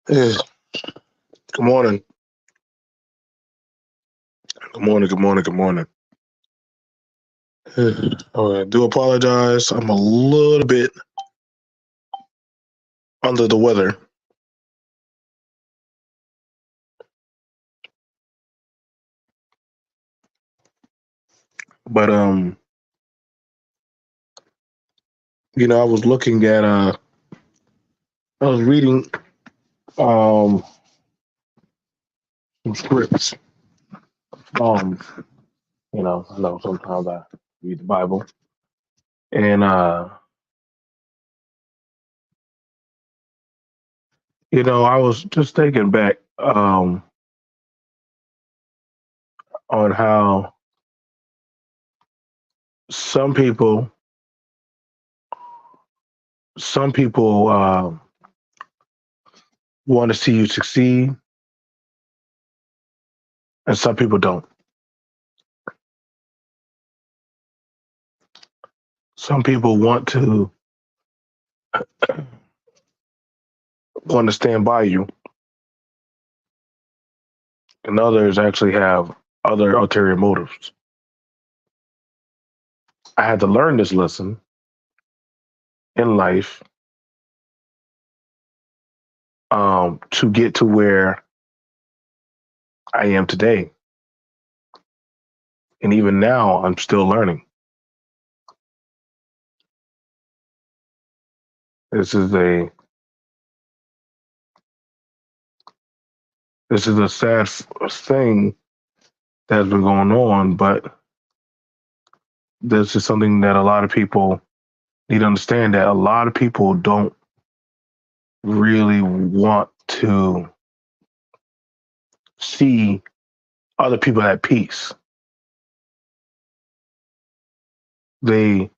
Yeah. Good morning. Good morning. Good morning. Good morning. Yeah. Oh, I do apologize. I'm a little bit under the weather, but I was looking at I was reading um some scripts. Um, I know sometimes I read the Bible, and I was just thinking back on how some people some people want to see you succeed, and some people don't. Some people want to stand by you, and others actually have other ulterior motives. I had to learn this lesson in life to get to where I am today. And even now, I'm still learning. This is a a sad thing that has been going on, but this is something that a lot of people need to understand, that a lot of people don't really want to see other people at peace. They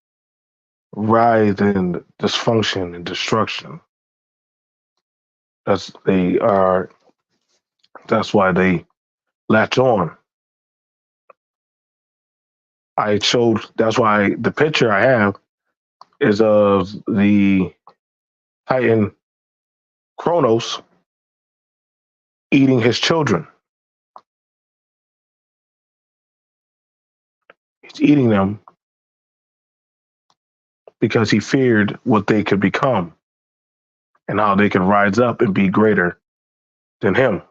rise in dysfunction and destruction. That's they are. That's why they latch on. I showed. That's why the picture I have is of the Titan Kronos eating his children. He's eating them because he feared what they could become and how they could rise up and be greater than him.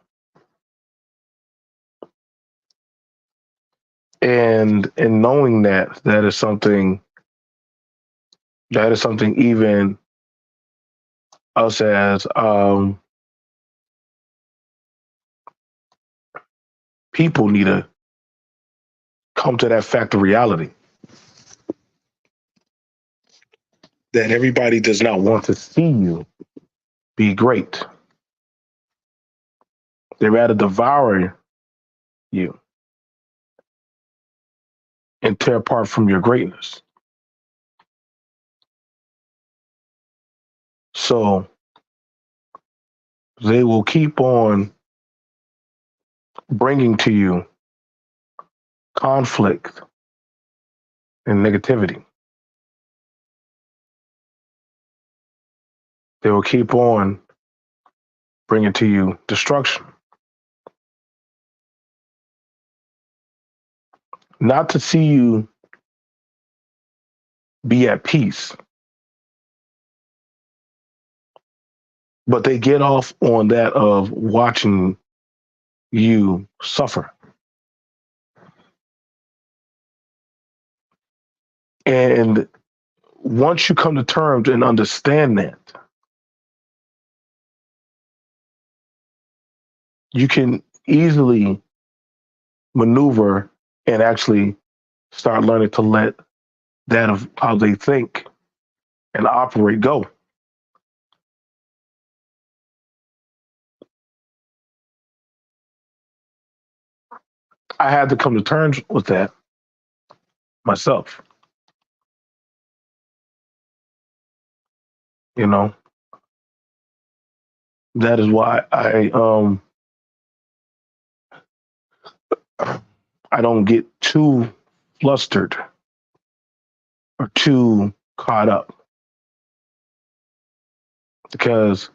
And in knowing that, that is something even us as people need to come to that fact of reality, that everybody does not want to see you be great. They rather devour you and tear apart from your greatness. So they will keep on bringing to you conflict and negativity. They will keep on bringing to you destruction, not to see you be at peace, but they get off on that of watching you suffer. And once you come to terms and understand that, you can easily maneuver and actually start learning to let that of how they think and operate go. I had to come to terms with that myself. You know, that is why I don't get too flustered or too caught up, because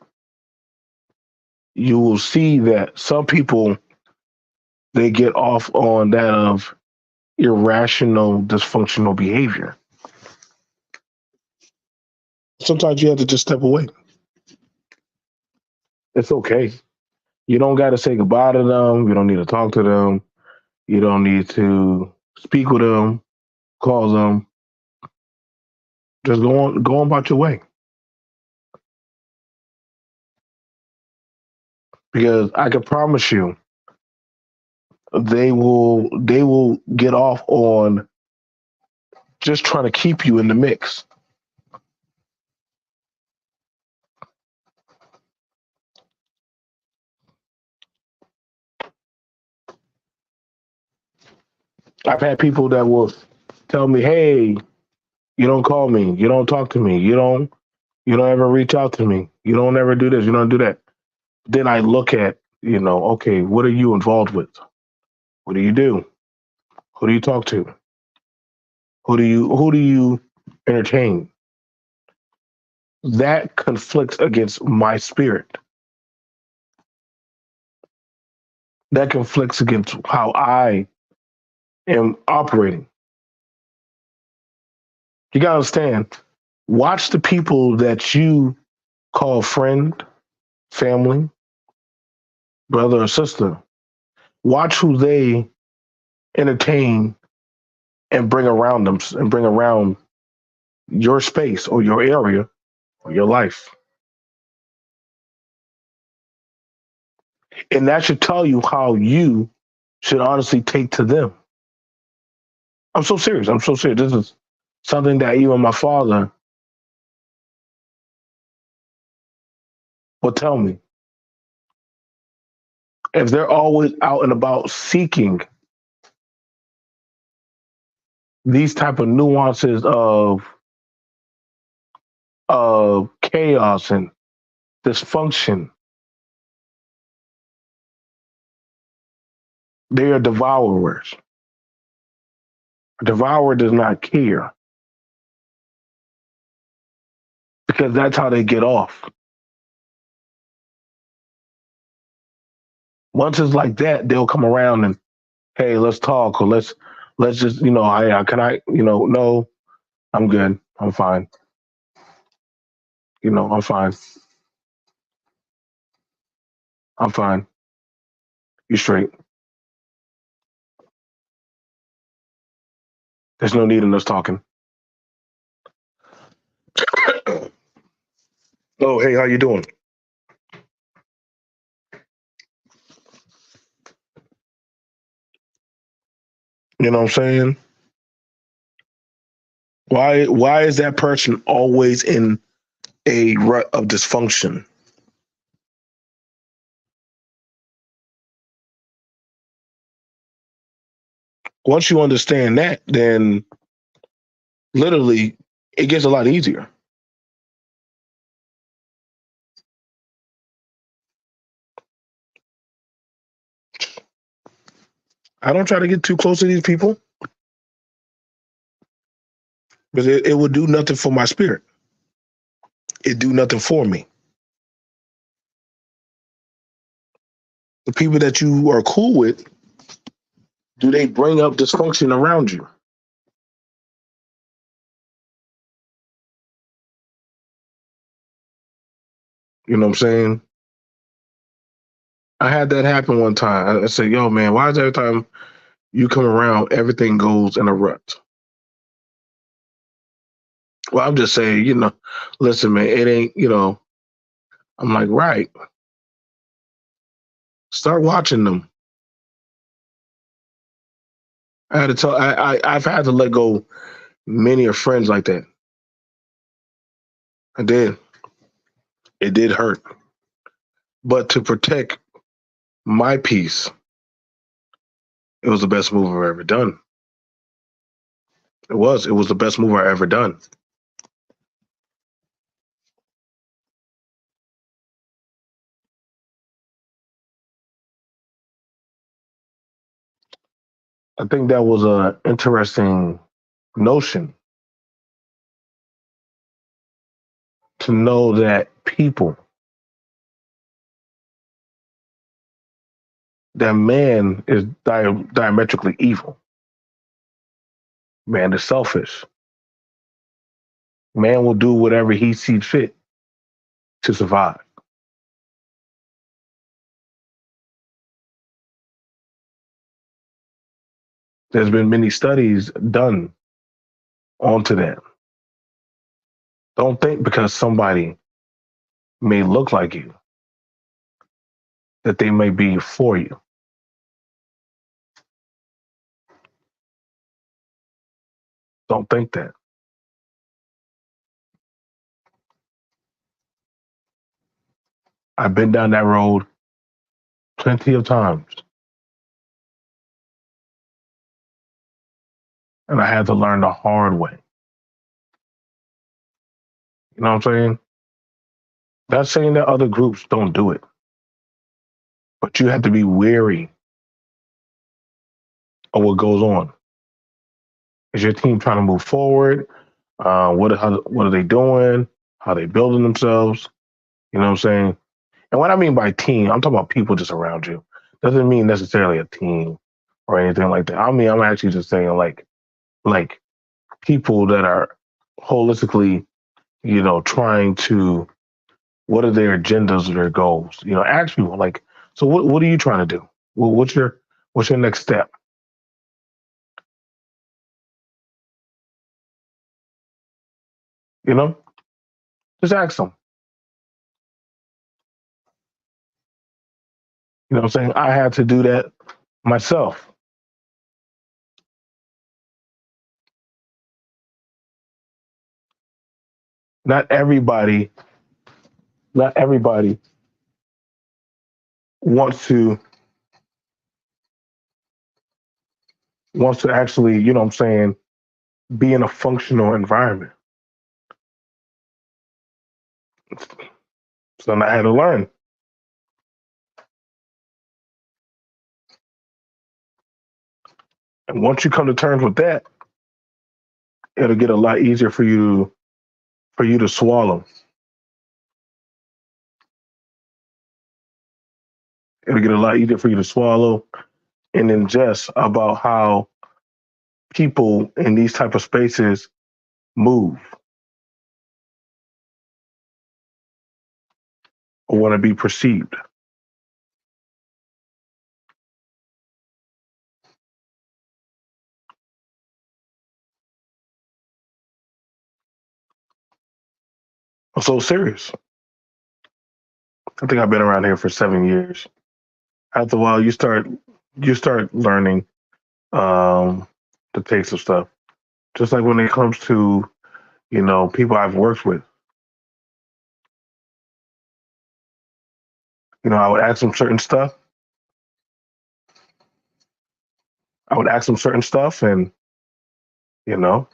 you will see that some people they get off on that of irrational, dysfunctional behavior. Sometimes you have to just step away. It's okay. You don't got to say goodbye to them. You don't need to talk to them. You don't need to speak with them, call them. Just go on about your way. Because I can promise you, they will get off on just trying to keep you in the mix. I've had people that will tell me, "Hey, you don't call me, you don't talk to me, you don't ever reach out to me, you don't ever do this, you don't do that." Then I look at, okay, what are you involved with? What do you do? Who do you talk to? Who do you entertain? That conflicts against my spirit. That conflicts against how I am operating. You gotta understand. Watch the people that you call friend, family, brother or sister. Watch who they entertain and bring around them and bring around your space or your area or your life. And that should tell you how you should honestly take to them. I'm so serious. I'm so serious. This is something that even my father will tell me. If they're always out and about seeking these type of nuances of chaos and dysfunction, they are devourers. A devourer does not care because that's how they get off. Once it's like that, they'll come around and, hey, let's talk, or let's just, can I, no, I'm good, I'm fine, I'm fine, I'm fine, you straight. There's no need in us talking. Oh, hey, how you doing? You know what I'm saying? Why is that person always in a rut of dysfunction? Once you understand that, then literally it gets a lot easier. I don't try to get too close to these people because it would do nothing for my spirit. It do nothing for me. The people that you are cool with, do they bring up dysfunction around you? You know what I'm saying? I had that happen one time. I said, "Yo, man, why is every time you come around, everything goes in a rut?" Well, I'm just saying, listen, man, it ain't, I'm like, right. Start watching them. I had to tell. I've had to let go many of friends like that. I did. It did hurt, but to protect my peace, it was the best move I've ever done. It was. It was the best move I ever done. I think that was a interesting notion to know that people that man is diametrically evil. Man is selfish. Man will do whatever he sees fit to survive. There's been many studies done onto that. Don't think because somebody may look like you that they may be for you. Don't think that. I've been down that road plenty of times, and I had to learn the hard way. You know what I'm saying? Not saying that other groups don't do it, but you have to be wary of what goes on. Is your team trying to move forward? What are they doing? How they building themselves? You know what I'm saying? And what I mean by team, I'm talking about people just around you. Doesn't mean necessarily a team or anything like that. I mean, I'm actually just saying like people that are holistically, trying to, what are their agendas or their goals? Ask people like, so what are you trying to do? Well, what's your next step? You know, just ask them. You know what I'm saying? I had to do that myself. Not everybody, not everybody wants to actually, what I'm saying, be in a functional environment. So I had to learn. And once you come to terms with that, it'll get a lot easier for you to swallow. It'll get a lot easier for you to swallow and ingest about how people in these type of spaces move or want to be perceived. I'm so serious. I think I've been around here for 7 years. After a while, you start learning the taste of stuff. Just like when it comes to people I've worked with. I would ask them certain stuff. I would ask them certain stuff, and you know,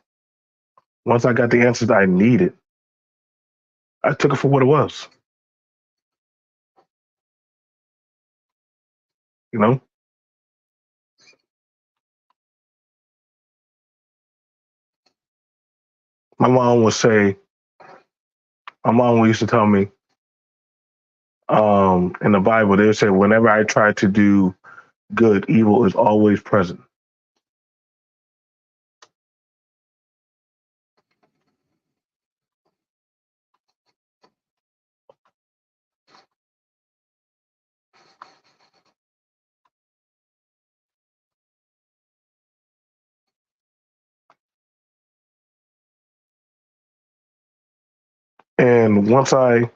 once I got the answers I needed, I took it for what it was. You know, my mom would say, my mom used to tell me, in the Bible, they would say, whenever I try to do good, evil is always present. And once I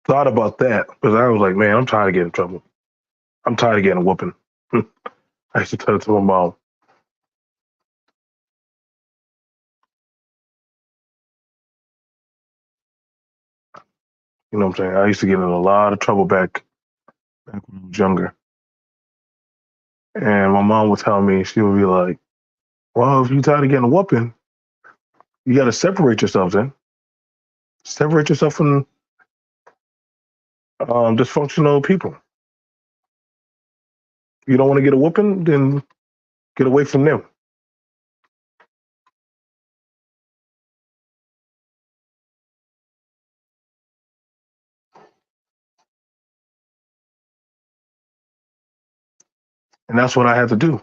thought about that, because I was like, man, I'm tired of getting in trouble. I'm tired of getting a whooping. I used to tell it to my mom. You know what I'm saying? I used to get in a lot of trouble back when I was younger. And my mom would tell me, she would be like, well, if you're tired of getting a whooping, you got to separate yourself then. Separate yourself from dysfunctional people. You don't want to get a whooping, then get away from them. And that's what I had to do.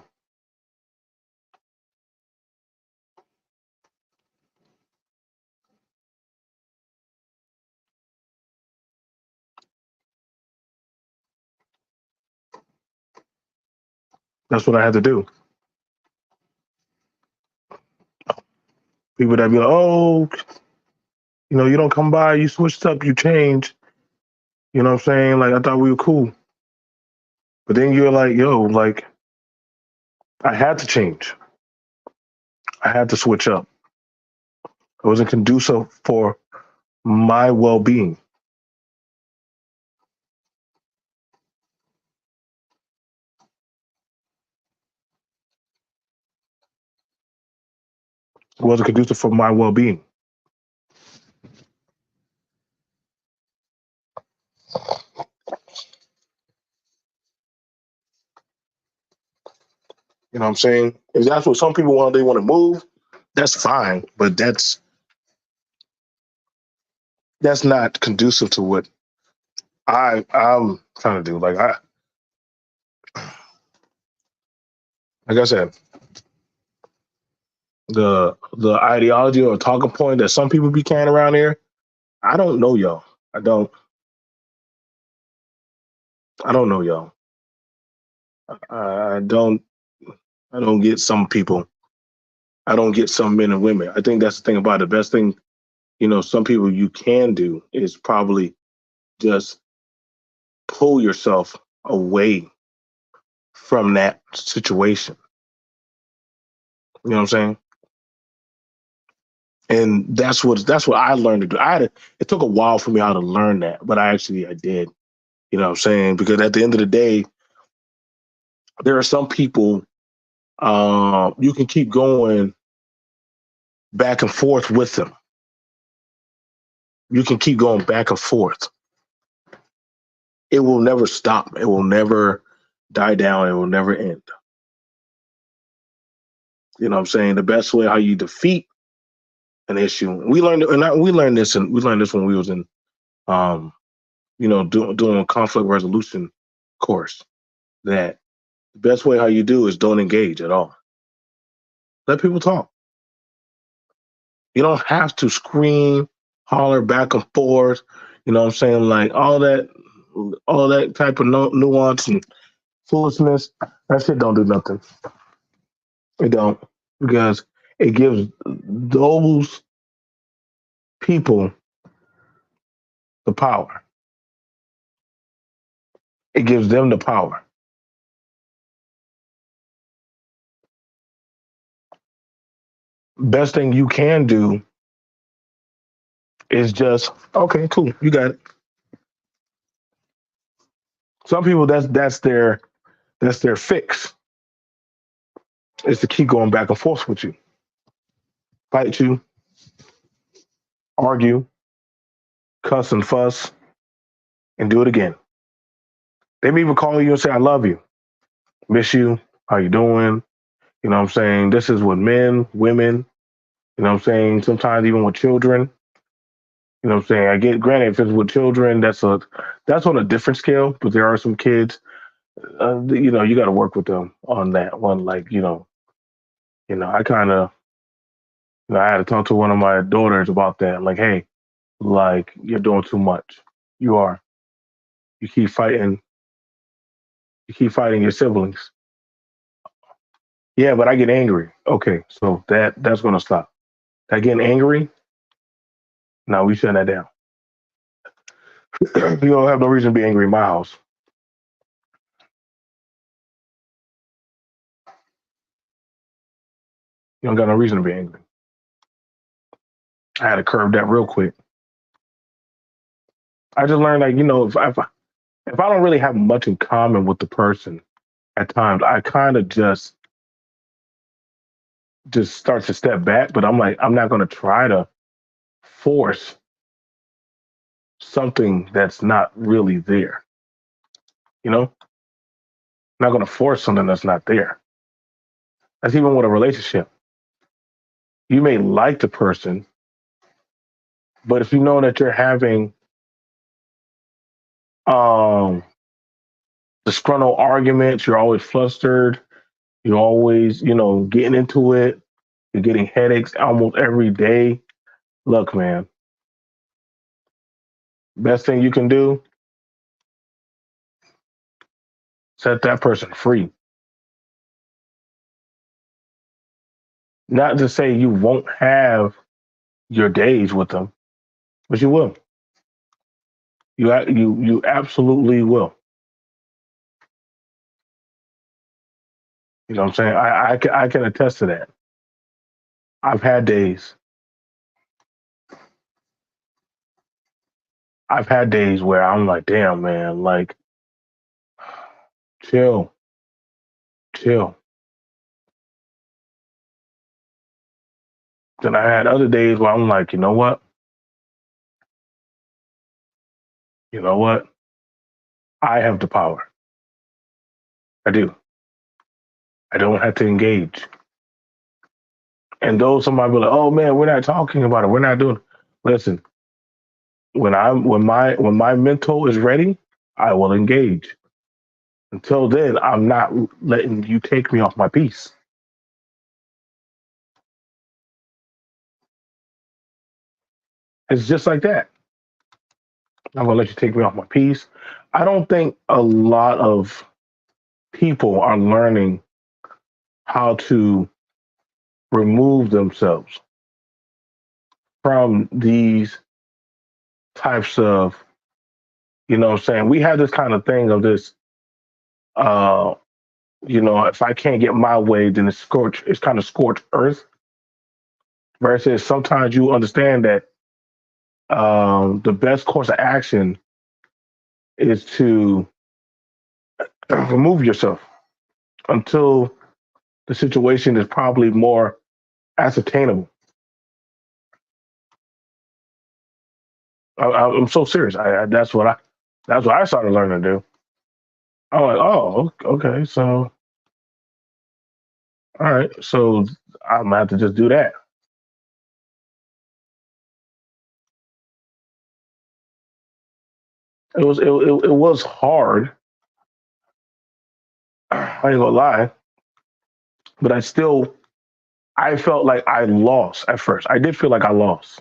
That's what I had to do. People that be like, oh, you don't come by, you switched up, you changed. You know what I'm saying? Like, I thought we were cool. But then you're like, yo, like, I had to change. I had to switch up. It wasn't conducive for my well being. It wasn't conducive for my well being. You know what I'm saying? If that's what some people want, they want to move, that's fine. But that's not conducive to what I'm trying to do. Like I said, the ideology or talking point that some people be carrying around here, I don't know y'all. I don't I don't know y'all. I don't I don't get some people. I don't get some men and women. I think that's the thing about it. The best thing, some people you can do is probably just pull yourself away from that situation. You know what I'm saying? And that's what I learned to do. It took a while for me how to learn that, but I did. You know what I'm saying? Because at the end of the day, there are some people you can keep going back and forth with them. You can keep going back and forth. It will never stop. It will never die down. It will never end. You know what I'm saying? The best way how you defeat an issue. We learned this when we was in doing a conflict resolution course. That the best way how you do is don't engage at all. Let people talk. You don't have to scream, holler back and forth. You know what I'm saying? Like all that type of nuance and foolishness. That shit don't do nothing. It don't, because it gives those people the power. It gives them the power. Best thing you can do is just okay, cool, you got it. Some people that's their fix is to keep going back and forth with you, fight you, argue, cuss and fuss, and do it again. They may even call you and say, "I love you, miss you, how you doing?" You know what I'm saying? This is with men, women. You know what I'm saying? Sometimes even with children. You know what I'm saying? I get granted if it's with children, that's on a different scale. But there are some kids, you got to work with them on that one. Like I kind of, I had to talk to one of my daughters about that. Like, hey, like you're doing too much. You are. You keep fighting. You keep fighting your siblings. Yeah, but I get angry. Okay, so that's gonna stop. That getting angry. Now we shut that down. You don't have no reason to be angry in my house. You don't got no reason to be angry. I had to curb that real quick. I just learned, like, if I don't really have much in common with the person at times, I kind of just start to step back. But I'm like, I'm not going to try to force something that's not really there. I'm not going to force something that's not there. That's even with a relationship. You may like the person, but if you know that you're having um disgruntled arguments. You're always flustered. You're always, getting into it. You're getting headaches almost every day. Look, man, best thing you can do, set that person free. Not to say you won't have your days with them, but you will. You absolutely will. You know what I'm saying? I can attest to that. I've had days. I've had days where I'm like, damn, man, like, chill, chill. Then I had other days where I'm like, you know what? You know what? I have the power. I do. I don't have to engage. And though somebody be like, oh man, we're not talking about it. We're not doing it. Listen, when my mental is ready, I will engage. Until then, I'm not letting you take me off my piece. It's just like that. I'm gonna let you take me off my piece. I don't think a lot of people are learning how to remove themselves from these types of, what I'm saying? We have this kind of thing of this, uh, if I can't get my way, then it's kind of scorched earth. Versus sometimes you understand that the best course of action is to remove yourself until the situation is probably more ascertainable. I'm so serious. That's what I started learning to do. I'm like, oh, okay, so all right, so I'm gonna have to just do that. It was hard. I ain't gonna lie, but I felt like I lost at first. I did feel like I lost,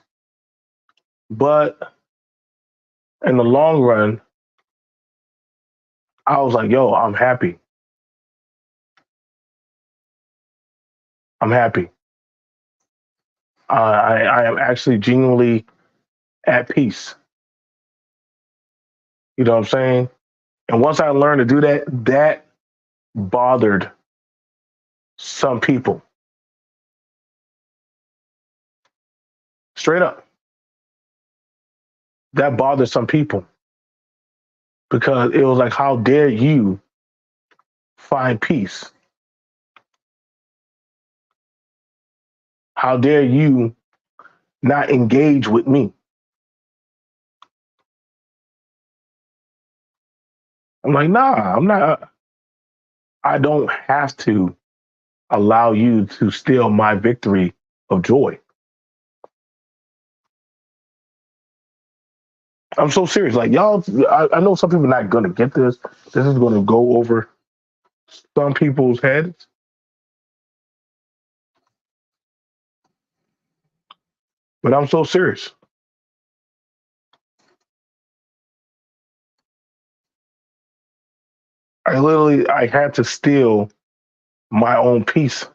but in the long run, I was like, yo, I'm happy. I'm happy. I am actually genuinely at peace. You know what I'm saying? And once I learned to do that, that bothered some people. Straight up, that bothered some people because it was like, how dare you find peace? How dare you not engage with me? I'm like, nah, I'm not. I don't have to allow you to steal my victory of joy. I'm so serious. Like, y'all, I know some people are not going to get this. This is going to go over some people's heads, but I'm so serious. I had to steal my own peace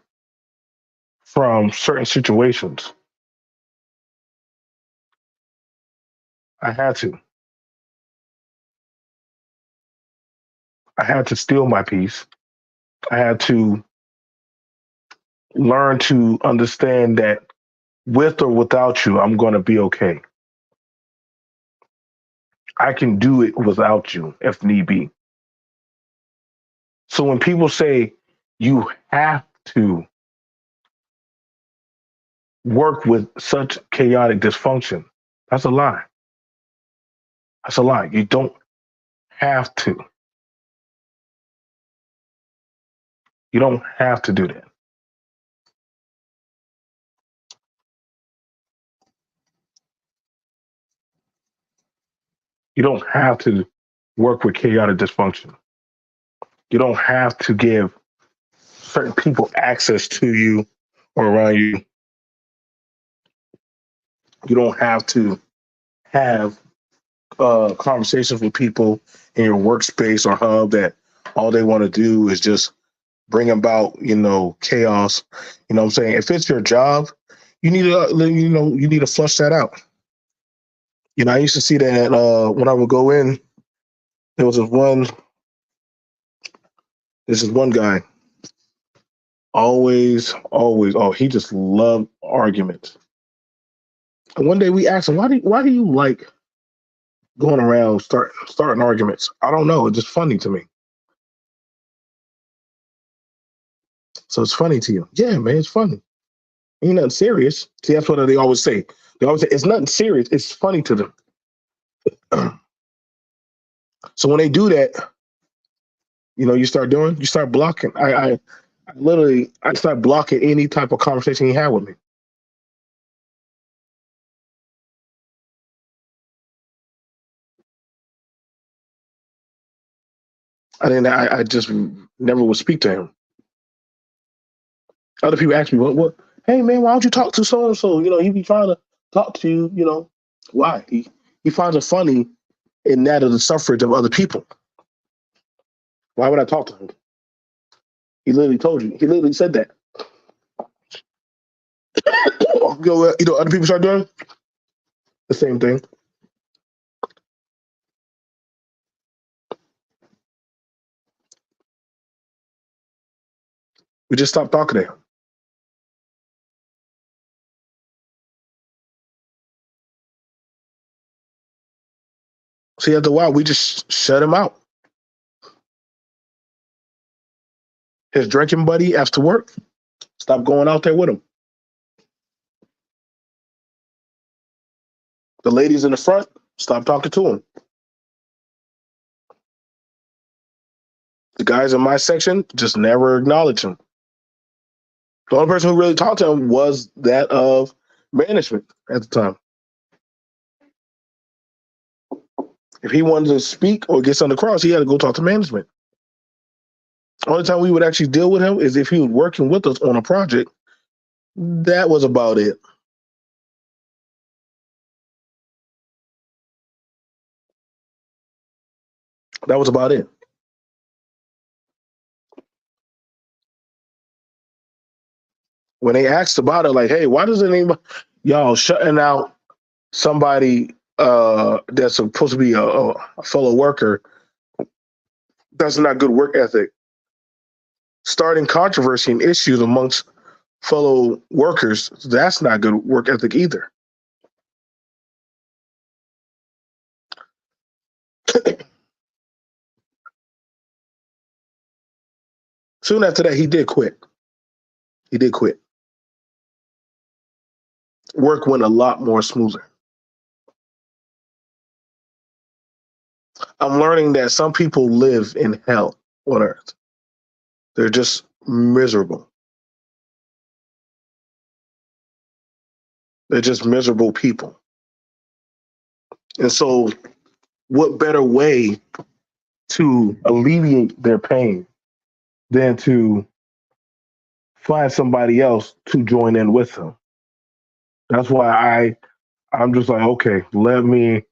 from certain situations. I had to. I had to steal my peace. I had to learn to understand that with or without you, I'm going to be okay. I can do it without you if need be. So when people say you have to work with such chaotic dysfunction, that's a lie. That's a lie. You don't have to. You don't have to do that. You don't have to work with chaotic dysfunction. You don't have to give certain people access to you or around you. You don't have to have conversations with people in your workspace or hub that all they want to do is just bring about, chaos. You know what I'm saying? If it's your job, you need to flush that out. I used to see that when I would go in, there was this one guy, always, oh, he just loved arguments. And one day we asked him, why do you like going around starting arguments? I don't know. It's just funny to me. So it's funny to you. Yeah, man, it's funny. Ain't nothing serious. See, that's what they always say. They always say it's nothing serious. It's funny to them. So when they do that, you start blocking. I start blocking any type of conversation he had with me. I just never would speak to him. Other people ask me, what, hey man, why don't you talk to so and so? He be trying to talk to you, Why? He finds it funny in that of the suffrage of other people. Why would I talk to him? He literally told you. He literally said that. Other people start doing the same thing. We just stopped talking to him. See, after a while, we just shut him out. His drinking buddy after work, stop going out there with him. The ladies in the front, stop talking to him. The guys in my section just never acknowledge him. The only person who really talked to him was that of management at the time. If he wanted to speak or get something across, he had to go talk to management. The only time we would actually deal with him is if he was working with us on a project. That was about it. That was about it. When they asked about it, like, hey, why doesn't anybody y'all shutting out somebody that's supposed to be a fellow worker? That's not good work ethic. Starting controversy and issues amongst fellow workers, that's not good work ethic either. Soon after that, he did quit. He did quit. Work went a lot more smoother. I'm learning that some people live in hell on earth. They're just miserable. They're just miserable people. And so, what better way to alleviate their pain than to find somebody else to join in with them? That's why I'm just like, okay, let me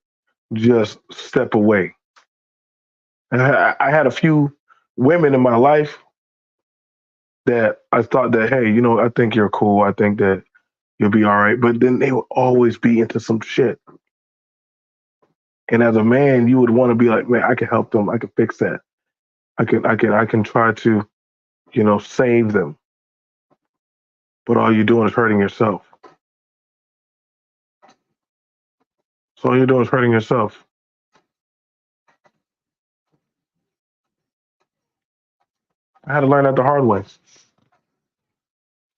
just step away. And I had a few women in my life that I thought that, hey, I think you're cool. I think that you'll be all right. But then they would always be into some shit. And as a man, you would want to be like, man, I can help them. I can fix that. I can try to, save them. But all you're doing is hurting yourself. So all you're doing is hurting yourself. I had to learn that the hard way.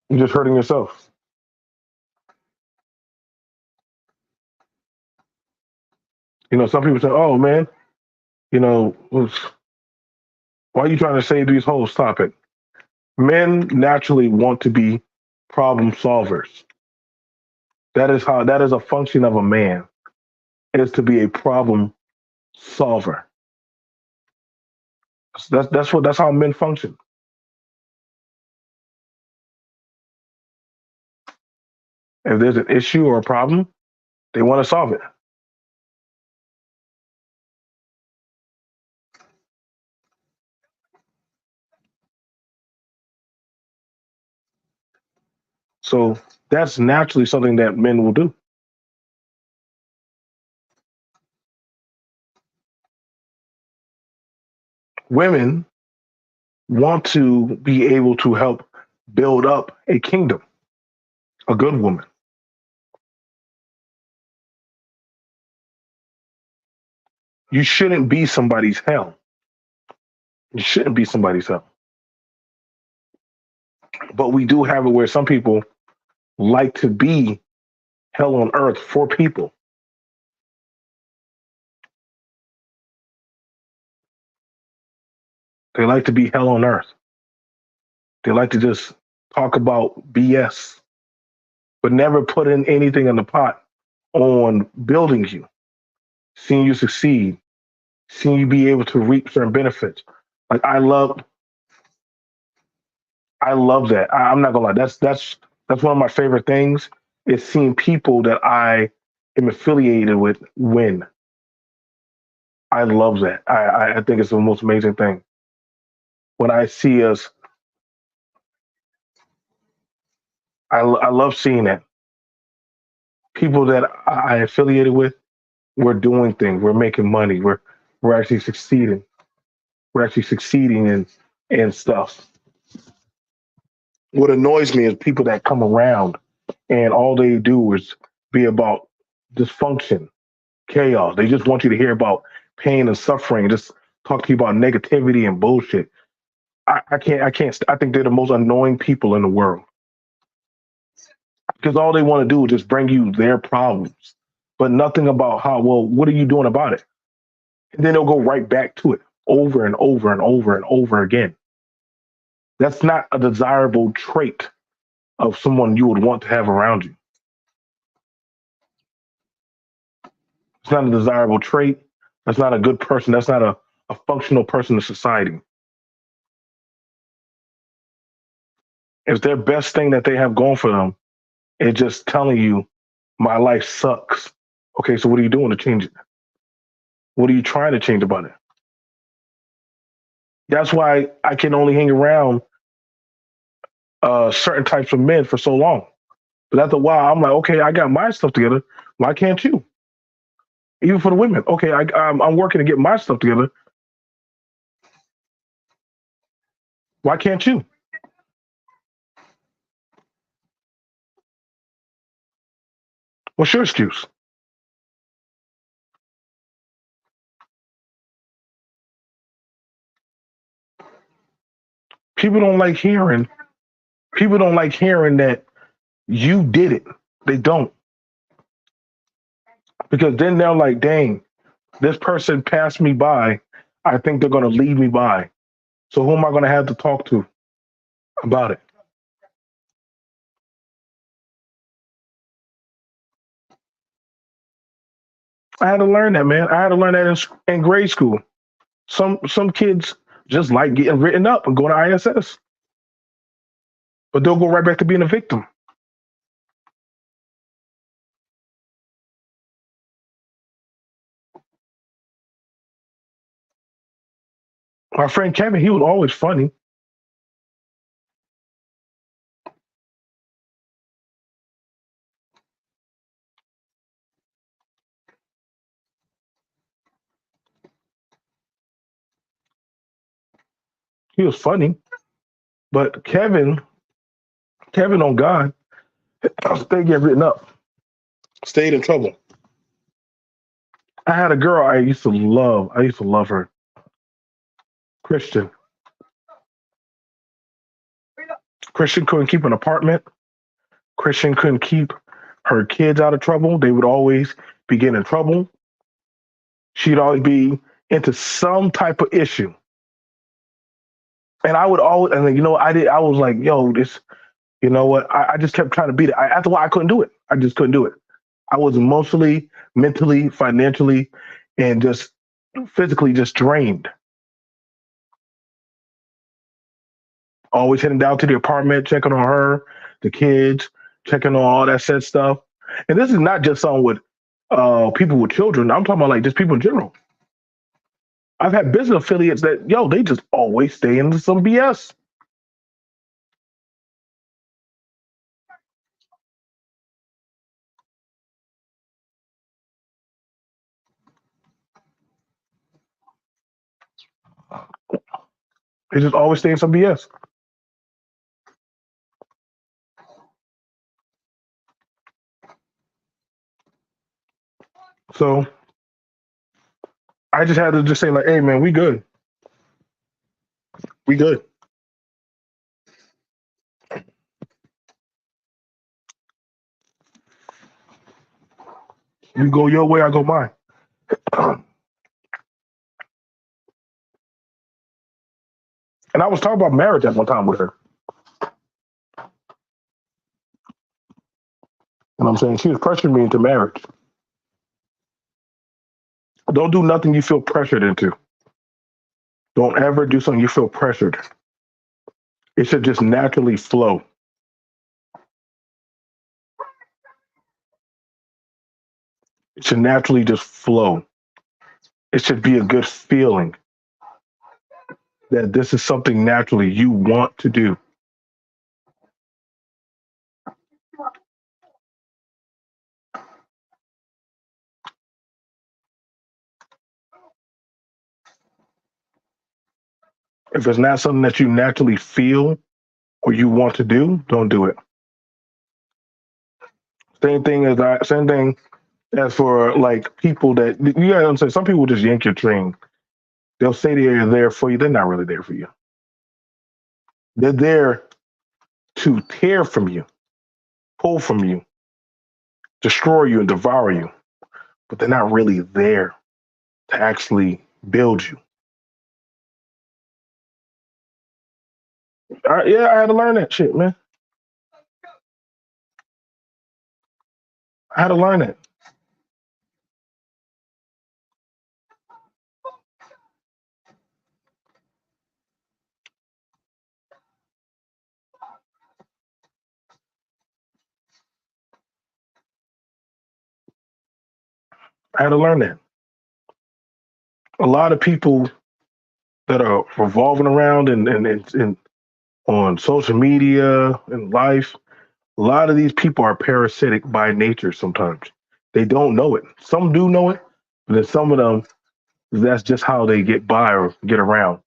You're just hurting yourself. Some people say, oh man, you know, why are you trying to save these hoes? Stop it. Men naturally want to be problem solvers. That is a function of a man, is to be a problem solver. That's how men function. If there's an issue or a problem, they want to solve it. So that's naturally something that men will do. Women want to be able to help build up a kingdom, a good woman. You shouldn't be somebody's hell. You shouldn't be somebody's hell. But we do have it where some people like to be hell on earth for people. They like to be hell on earth. They like to just talk about BS, but never put in anything in the pot on building you, seeing you succeed, seeing you be able to reap certain benefits. Like I love that. I'm not gonna lie. That's one of my favorite things is seeing people that I am affiliated with win. I love that. I think it's the most amazing thing when I see us. I love seeing that people that I affiliated with. We're doing things. We're making money. We're actually succeeding. We're actually succeeding in stuff. What annoys me is people that come around and all they do is be about dysfunction, chaos. They just want you to hear about pain and suffering. Just talk to you about negativity and bullshit. I can't. I think they're the most annoying people in the world because all they want to do is just bring you their problems, but nothing about how. Well, what are you doing about it? And then they'll go right back to it over and over and over and over again. That's not a desirable trait of someone you would want to have around you. It's not a desirable trait. That's not a good person. That's not a functional person in society. If their best thing that they have going for them is just telling you, my life sucks. Okay, so what are you doing to change it? What are you trying to change about it? That's why I can only hang around certain types of men for so long. But after a while, I'm like, okay, I got my stuff together. Why can't you? Even for the women, okay, I'm working to get my stuff together. Why can't you? What's your excuse? People don't like hearing. People don't like hearing that you did it. They don't because then they're like, dang, this person passed me by. I think they're gonna leave me by. So who am I gonna have to talk to about it? I had to learn that, man. I had to learn that in grade school. Some kids just like getting written up and going to ISS, but they'll go right back to being a victim. My friend Kevin, he was always funny. He was funny, but Kevin on God, stayed getting written up, stayed in trouble. I had a girl I used to love. I used to love her, Christian. Christian couldn't keep an apartment. Christian couldn't keep her kids out of trouble. They would always be getting in trouble. She'd always be into some type of issue. And I would always, and then, I was like, yo, this, you know what? I just kept trying to beat it. After a while, I couldn't do it. I just couldn't do it. I was emotionally, mentally, financially, and just physically just drained. Always heading down to the apartment, checking on her, the kids, checking on all that said stuff. And this is not just something with people with children. I'm talking about like just people in general. I've had business affiliates that they just always stay into some BS. They just always stay in some BS. So I just had to just say like, hey man, we good. We good. You go your way, I go mine. And I was talking about marriage at one time with her. And I'm saying she was pressuring me into marriage. Don't do nothing you feel pressured into. Don't ever do something you feel pressured. It should just naturally flow. It should naturally just flow. It should be a good feeling that this is something naturally you want to do. If it's not something that you naturally feel or you want to do, don't do it. Same thing as for like people that you gotta understand. Some people just yank your train. They'll say they're there for you. They're not really there for you. They're there to tear from you, pull from you, destroy you, and devour you. But they're not really there to actually build you. Yeah, I had to learn that shit, man. I had to learn it. I had to learn that. A lot of people that are revolving around and on social media and life, a lot of these people are parasitic by nature sometimes. They don't know it. Some do know it, but then some of them, that's just how they get by or get around.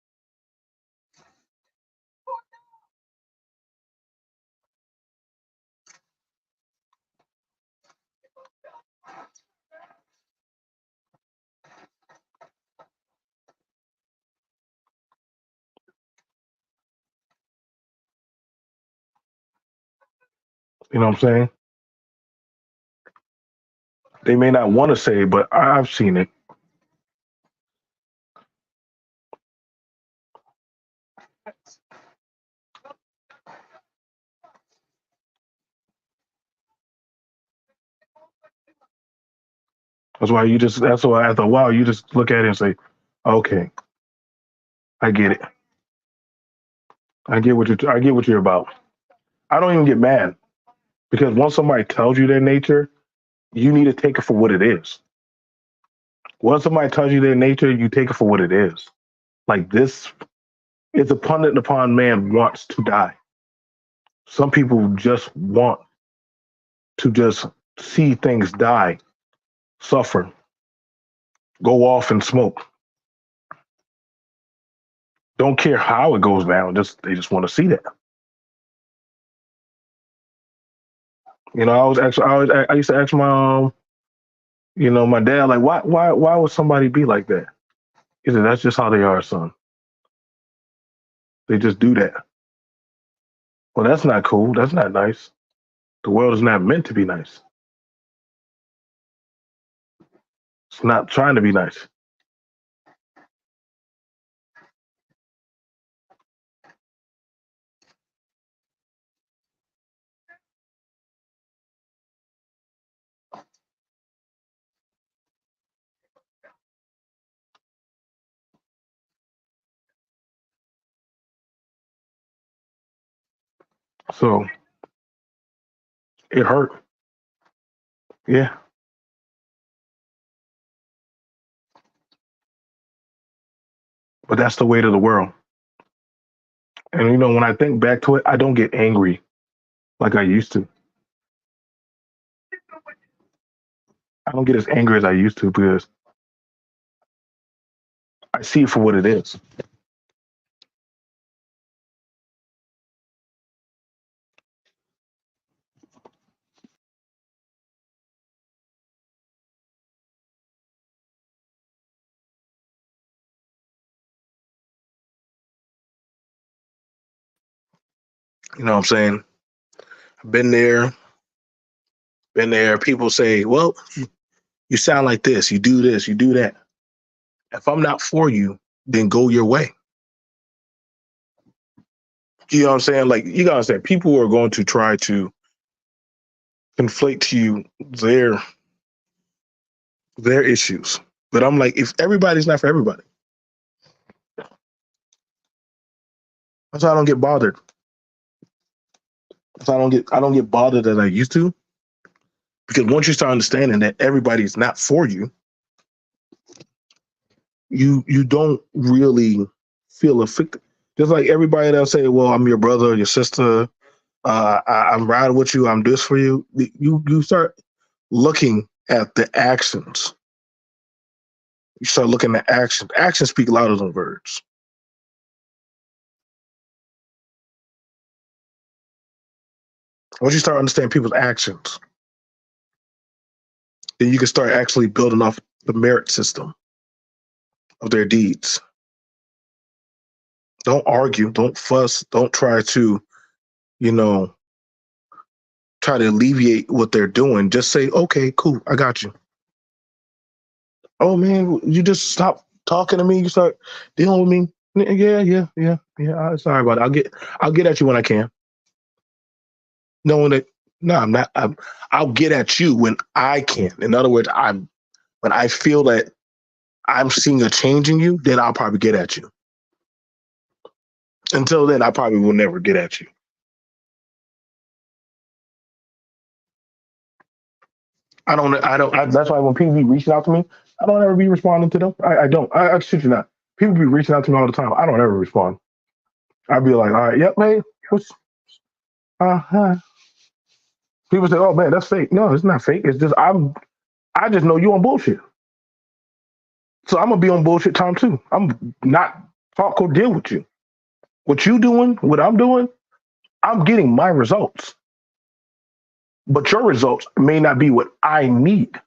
You know what I'm saying? They may not want to say it, but I've seen it. That's why after a while, you just look at it and say, okay, I get it. I get what you're about. I don't even get mad because once somebody tells you their nature, you need to take it for what it is. Once somebody tells you their nature, you take it for what it is. Like this is abundant upon man wants to die. Some people just want to just see things die, suffer, go off and smoke. Don't care how it goes down. Just they just want to see that. I used to ask my my dad like why would somebody be like that? He said that's just how they are, son. They just do that. Well, that's not cool. That's not nice. The world is not meant to be nice. It's not trying to be nice. So it hurt. Yeah. But that's the weight of the world. And when I think back to it, I don't get angry like I used to. I don't get as angry as I used to because I see it for what it is. You know what I'm saying? Been there, been there. People say, well, you sound like this, you do that. If I'm not for you, then go your way. You know what I'm saying? Like, you gotta understand, people are going to try to conflate to you their their issues. But I'm like, if everybody's not for everybody, that's why I don't get bothered. That's why I don't get bothered as I used to. Because once you start understanding that everybody's not for you, you don't really feel affected. Just like everybody that'll say, "Well, I'm your brother, your sister. I'm riding with you. I'm this for you." You start looking at the actions. You start looking at actions. Actions speak louder than words. Once you start understanding people's actions, then you can start actually building off the merit system of their deeds. Don't argue. Don't fuss. Don't try to, you know, try to alleviate what they're doing. Just say, "Okay, cool, I got you." Oh man, you just stop talking to me. You start dealing with me. Yeah, yeah, yeah, yeah. Sorry about it. I'll get at you when I can. Knowing that, no, I'm not. I'll get at you when I can. In other words, when I feel that I'm seeing a change in you, then I'll probably get at you. Until then, I probably will never get at you. I don't. I don't. That's why when people be reaching out to me, I don't ever be responding to them. I don't. I shit you not. People be reaching out to me all the time. I don't ever respond. I'd be like, all right, yep, hey, what's uh, people say, "Oh man, that's fake." No, it's not fake. It's just I just know you on bullshit. So I'm gonna be on bullshit time too. I'm not talk or deal with you. What you doing, what I'm doing, I'm getting my results. But your results may not be what I need.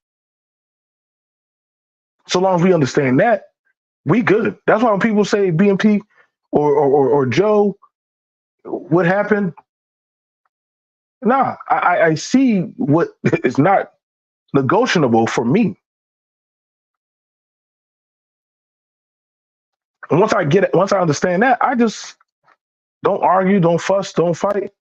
So long as we understand that, we good. That's why when people say B.M.T. or Joe, what happened? Nah, I see what is not negotiable for me. And once I get it, once I understand that, I just don't argue, don't fuss, don't fight.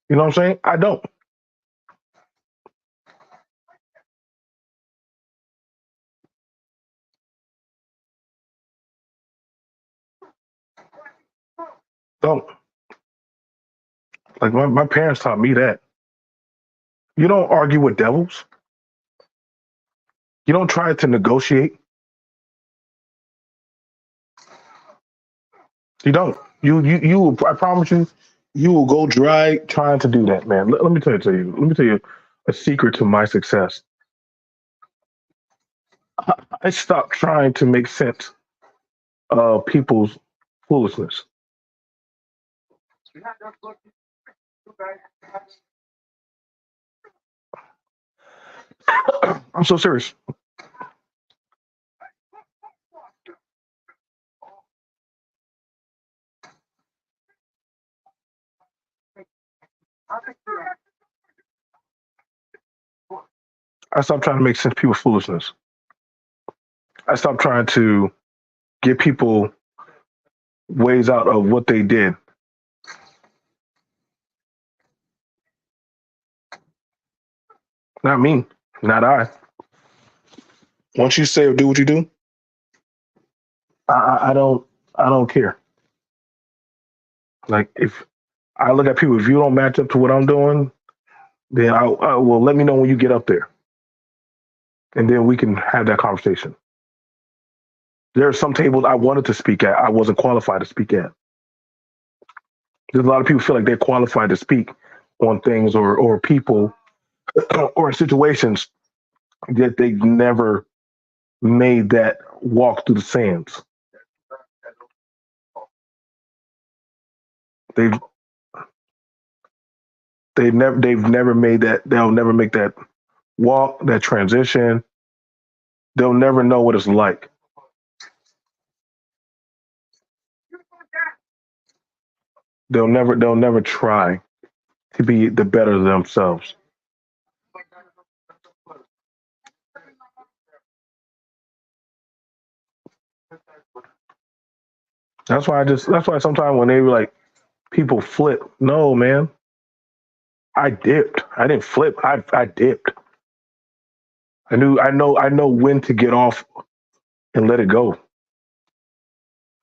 You know what I'm saying? I don't. Like my parents taught me that. You don't argue with devils. You don't try to negotiate. You don't. You. I promise you, you will go dry trying to do that, man. Let me tell you. Let me tell you a secret to my success. I stopped trying to make sense of people's foolishness. I'm so serious. I stopped trying to make sense of people's foolishness. I stopped trying to get people ways out of what they did. Not me. Not I. Once you say or do what you do, I don't care. Like if I look at people, if you don't match up to what I'm doing, then I will let me know when you get up there, and then we can have that conversation. There are some tables I wanted to speak at, I wasn't qualified to speak at. There's a lot of people feel like they're qualified to speak on things or people or situations that they've never made that walk through the sands. They've they've never made that. They'll never make that walk, that transition. They'll never know what it's like. They'll never try to be the better themselves. That's why sometimes when they were like people flip, no man, I dipped. I didn't flip. I dipped. I know when to get off and let it go.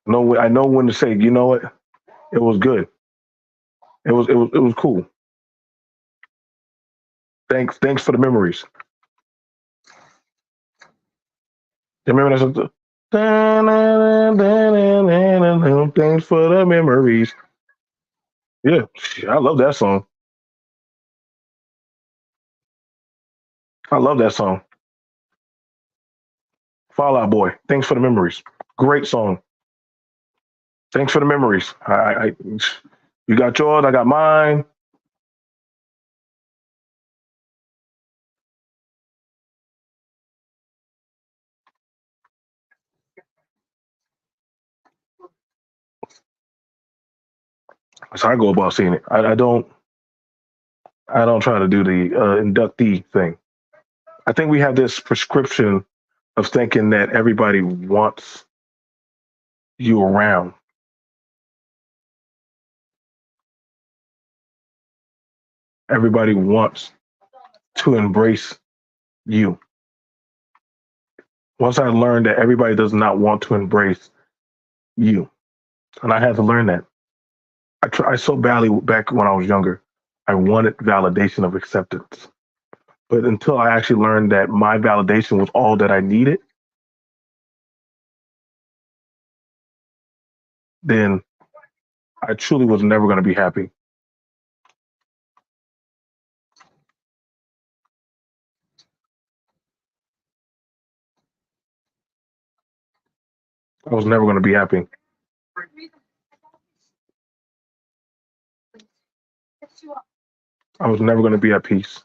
I know when to say, you know what, it was good. It was cool. Thanks for the memories. You remember that? Thanks for the memories. Yeah, I love that song. I love that song. Fall Out Boy. Thanks for the memories. Great song. Thanks for the memories. You got yours. I got mine. That's how I go about seeing it. I don't try to do the inductee thing. I think we have this prescription of thinking that everybody wants you around. Everybody wants to embrace you. Once I learned that everybody does not want to embrace you, and I had to learn that. I so badly back when I was younger, I wanted validation of acceptance. But until I actually learned that my validation was all that I needed, then I truly was never going to be happy. I was never going to be happy. I was never going to be at peace.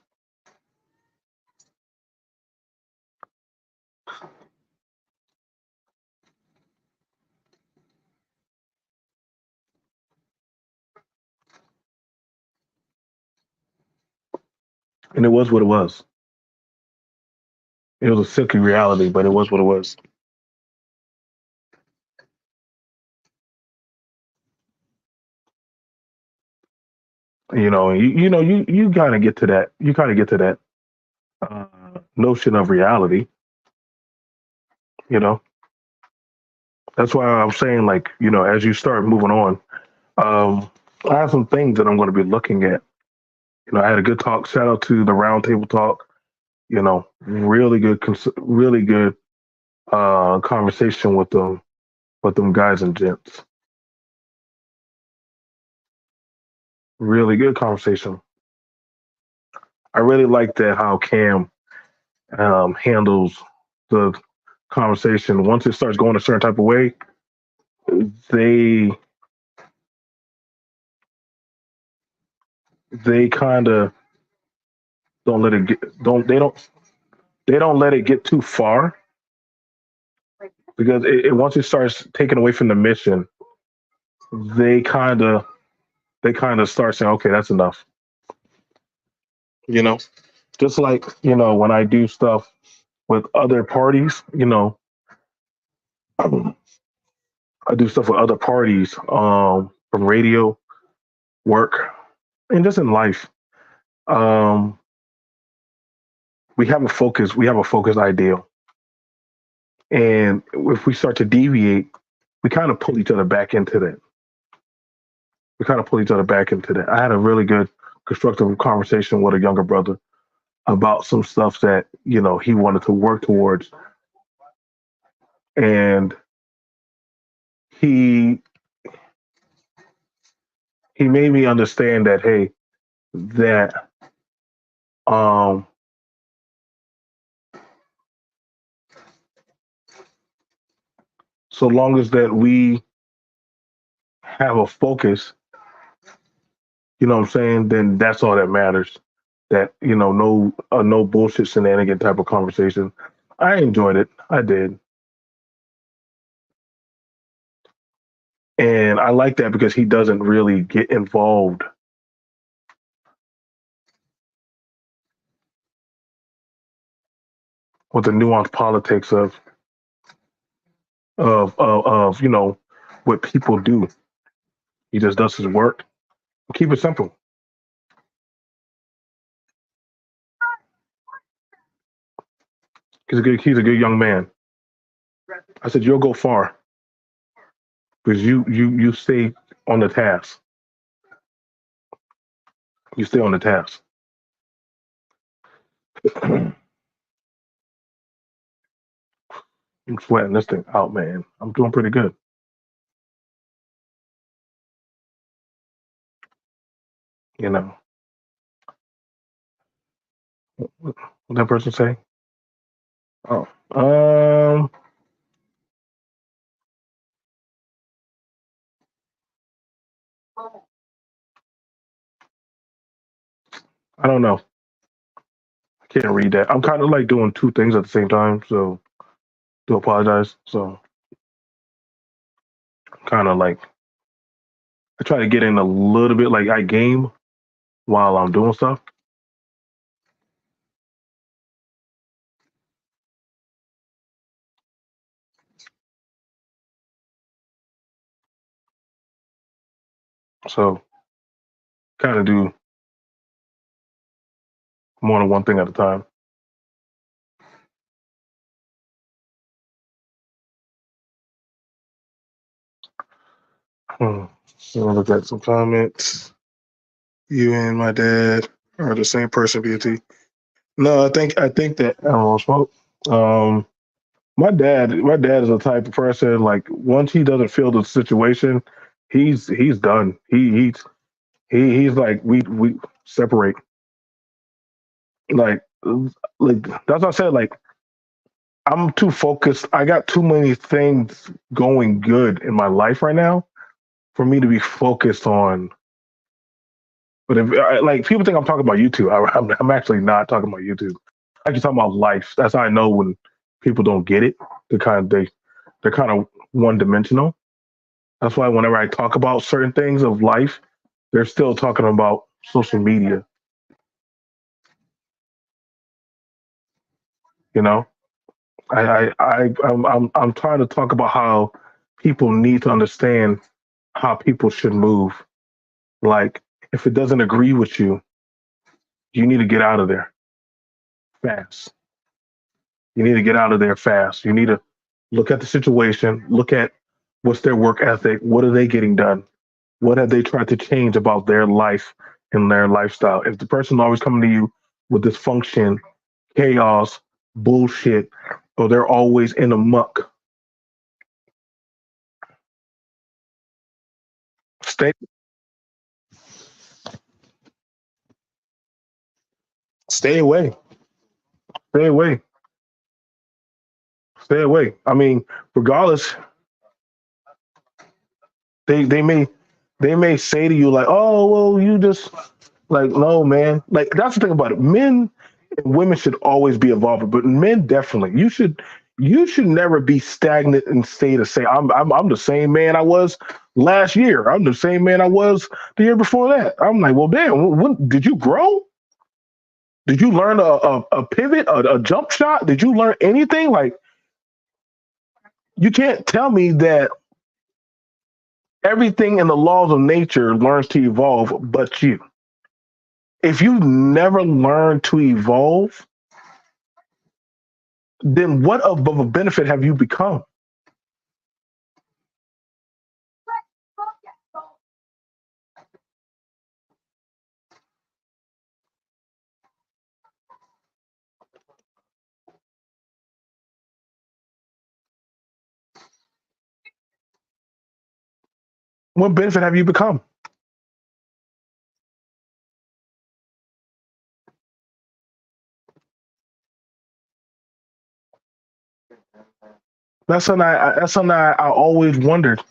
And it was what it was. It was a silky reality, but it was what it was. You kind of get to that. You kind of get to that notion of reality. You know, that's why I'm saying, like, as you start moving on, I have some things that I'm going to be looking at. I had a good talk. Shout out to the roundtable talk. Really good, really good conversation with them guys and gents. Really good conversation. I really like that how Cam handles the conversation. Once it starts going a certain type of way, they they kind of don't let it get don't they don't let it get too far because once it starts taking away from the mission, they kind of they kind of start saying, okay, that's enough. You know, just like when I do stuff with other parties, I do stuff with other parties from radio work and just in life. Um, we have a focus. We have a focused ideal. And if we start to deviate, we kind of pull each other back into that. We kind of pull each other back into that. I had a really good constructive conversation with a younger brother about some stuff that, he wanted to work towards. And he he made me understand that, hey, that um so long as that we have a focus, what I'm saying, then that's all that matters. That, no bullshit shenanigan type of conversation. I enjoyed it. I did. And I like that because he doesn't really get involved with the nuanced politics of what people do. He just does his work. Keep it simple. He's a good young man. I said you'll go far because you stay on the task. You stay on the task. I'm sweating this thing out, man. I'm doing pretty good. You know what that person say? Oh, I don't know. I can't read that. I'm kind of like doing two things at the same time, so do apologize. So kind of like I try to get in a little bit like I game while I'm doing stuff. So kind of do more than one thing at a time. So look at some comments. You and my dad are the same person, B.M.T. No, I think that I don't smoke. Um, my dad is the type of person like once he doesn't feel the situation, he's done. He's like we separate. Like like that's what I said. Like I'm too focused. I got too many things going good in my life right now for me to be focused on. But if like people think I'm talking about YouTube, I'm actually not talking about YouTube. I'm actually talking about life. That's how I know when people don't get it. They're kind of one dimensional. That's why whenever I talk about certain things of life, they're still talking about social media. You know, I'm trying to talk about how people need to understand how people should move. Like if it doesn't agree with you, you need to get out of there fast. You need to get out of there fast. You need to look at the situation, look at what's their work ethic, what are they getting done, what have they tried to change about their life and their lifestyle. If the person always coming to you with dysfunction, chaos, bullshit, or they're always in a muck, stay stay away. Stay away. Stay away. I mean, regardless, they may say to you like, oh well, you just like no man. Like that's the thing about it. Men and women should always be evolving, but men definitely. You should never be stagnant and stay the same. I'm the same man I was last year. I'm the same man I was the year before that. I'm like, well, damn, did you grow? Did you learn a pivot, a jump shot? Did you learn anything? Like, you can't tell me that everything in the laws of nature learns to evolve but you. If you never learn to evolve, then what of a benefit have you become? What benefit have you become? That's something I always wondered.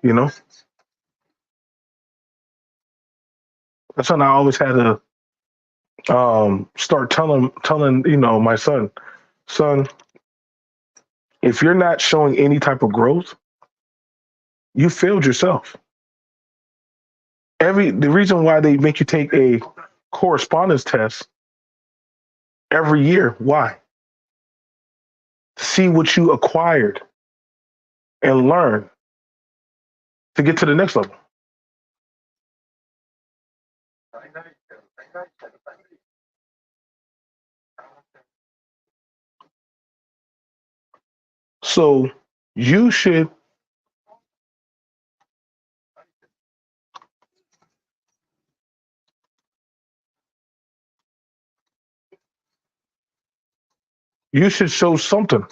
You know, that's something I always had to start telling my son, if you're not showing any type of growth, you failed yourself. The reason why they make you take a correspondence test every year, why? To see what you acquired and learn to get to the next level. So you should you should show something.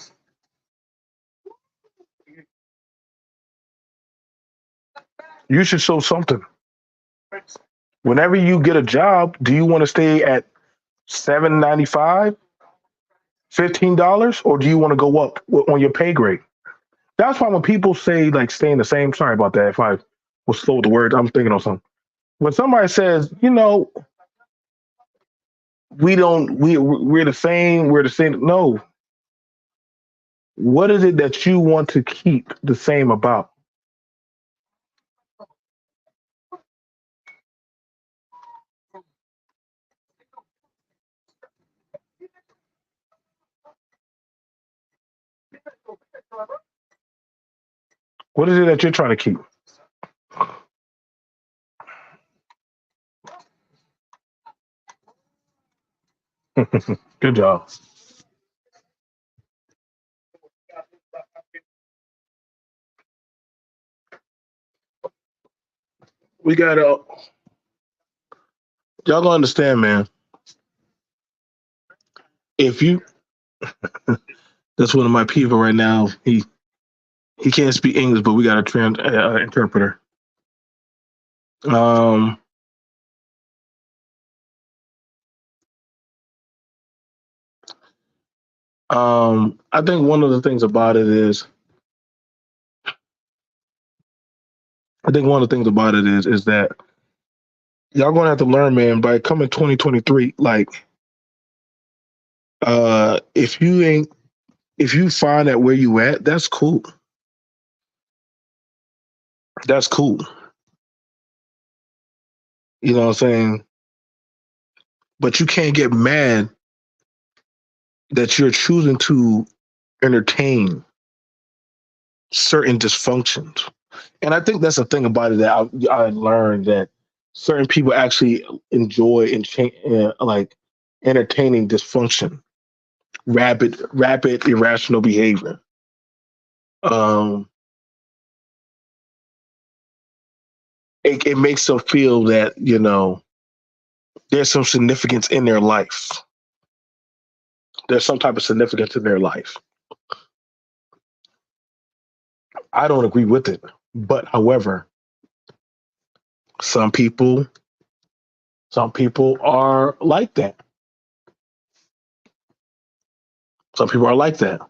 You should show something. Whenever you get a job, do you want to stay at 7.95, $15, or do you want to go up on your pay grade? That's why when people say like staying the same, sorry about that. If I was slow with the words, I'm thinking on something. When somebody says, we don't, we're the same. No, what is it that you want to keep the same about? What is it that you're trying to keep? Good job. We gotta, y'all gonna understand, man. If you, that's one of my people right now. He can't speak English, but we got a interpreter. Um, I think one of the things about it is, I think one of the things about it is that y'all gonna have to learn, man. By coming 2023, like, if you ain't, if you find that where you at, that's cool. That's cool. You know what I'm saying? But you can't get mad that you're choosing to entertain certain dysfunctions. And I think that's the thing about it that I learned that certain people actually enjoy like entertaining dysfunction, rapid irrational behavior. Um, it makes them feel that there's some significance in their life. There's some type of significance in their life. I don't agree with it, but however, some people some people are like that. Some people are like that.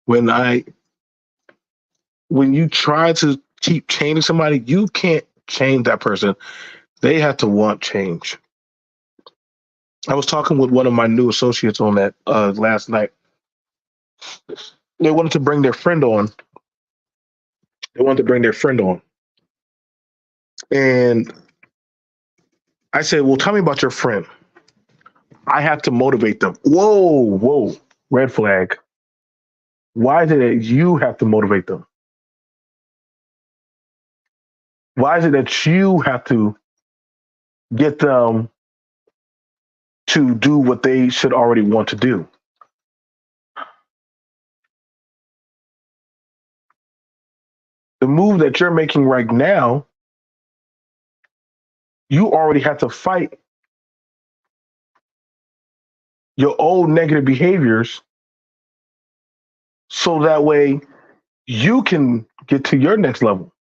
When I when you try to keep changing somebody, you can't change that person. They have to want change. I was talking with one of my new associates on that last night. They wanted to bring their friend on. They wanted to bring their friend on. And I said, well, tell me about your friend. I have to motivate them. Whoa, whoa, red flag. Why did you have to motivate them? Why is it that you have to get them to do what they should already want to do? The move that you're making right now, you already have to fight your old negative behaviors so that way you can get to your next level.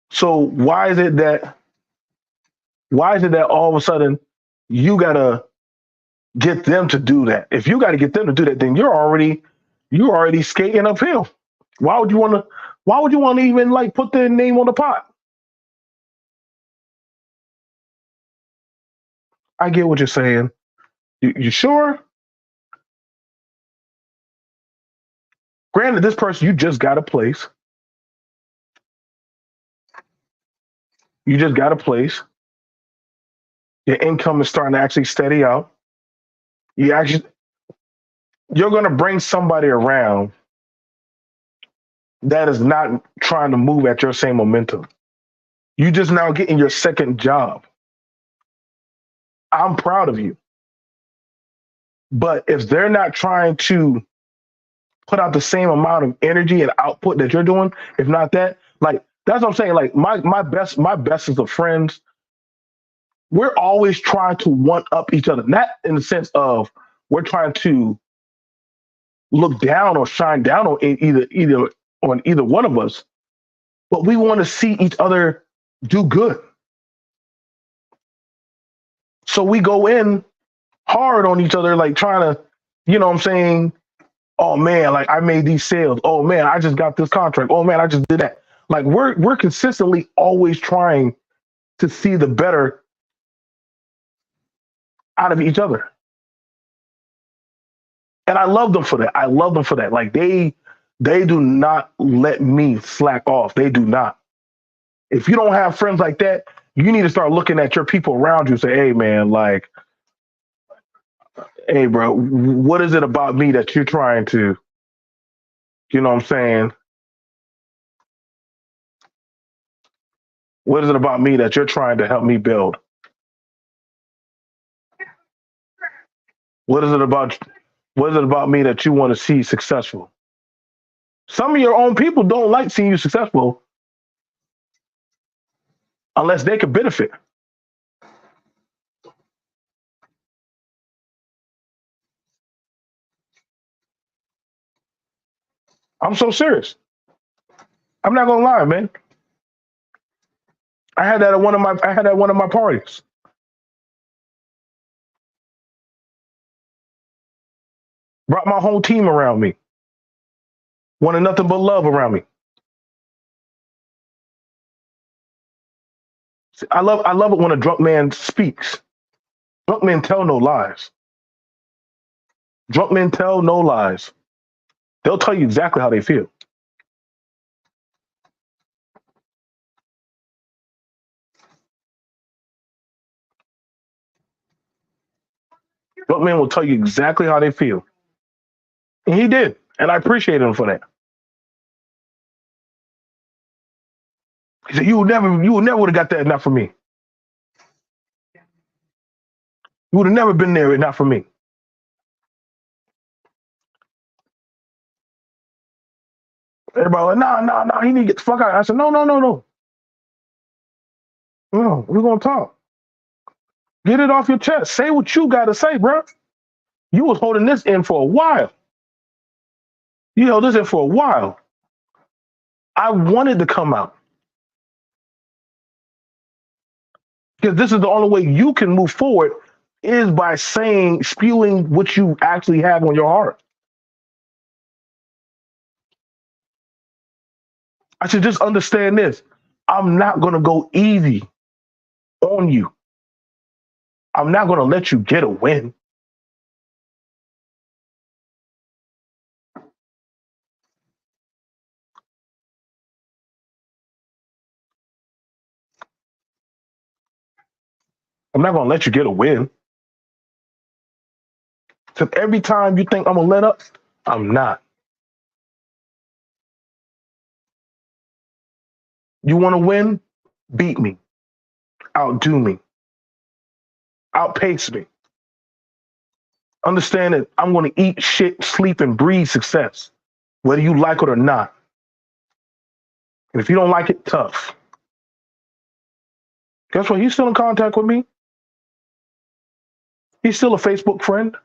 So why is it that all of a sudden you gotta get them to do that? If you gotta get them to do that, then you're already skating uphill. Why would you wanna why would you want to even like put their name on the pot? I get what you're saying. You sure? Granted, this person you just got a place. You just got a place. Your income is starting to actually steady out. You actually you're gonna bring somebody around that is not trying to move at your same momentum. You just now getting your second job. I'm proud of you. But if they're not trying to put out the same amount of energy and output that you're doing, if not that, like that's what I'm saying. Like my best is of friends. We're always trying to one up each other, not in the sense of we're trying to look down or shine down on either one of us, but we want to see each other do good. So we go in hard on each other, like trying to, you know what I'm saying? Oh man, like I made these sales. Oh man, I just got this contract. Oh man, I just did that. Like we're consistently always trying to see the better out of each other. And I love them for that. I love them for that. Like they do not let me slack off. They do not. If you don't have friends like that, you need to start looking at your people around you and say, hey man, like, hey bro, what is it about me that you're trying to, you know what I'm saying? What is it about me that you're trying to help me build? What is it about what is it about me that you want to see successful? Some of your own people don't like seeing you successful unless they could benefit. I'm so serious. I'm not gonna lie, man. I had that at one of my parties. Brought my whole team around me. Wanted nothing but love around me. I love it when a drunk man speaks. Drunk men tell no lies. Drunk men tell no lies. They'll tell you exactly how they feel. Drunk men will tell you exactly how they feel. And he did. And I appreciate him for that. He said, you would never would have got that enough for me. You would have never been there enough for me. Everybody was like, nah, he need to get the fuck out. I said, no, no, no, no. No, we're gonna talk. Get it off your chest. Say what you gotta say, bro. You was holding this in for a while. You held this in for a while. I wanted to come out because this is the only way you can move forward is by saying, spewing what you actually have on your heart. I should just understand this. I'm not gonna go easy on you. I'm not gonna let you get a win. I'm not gonna let you get a win. Because every time you think I'm gonna let up, I'm not. You want to win? Beat me, outdo me, outpace me. Understand that I'm going to eat, shit, sleep, and breathe success, whether you like it or not. And if you don't like it, tough. Guess what? He's still in contact with me. He's still a Facebook friend.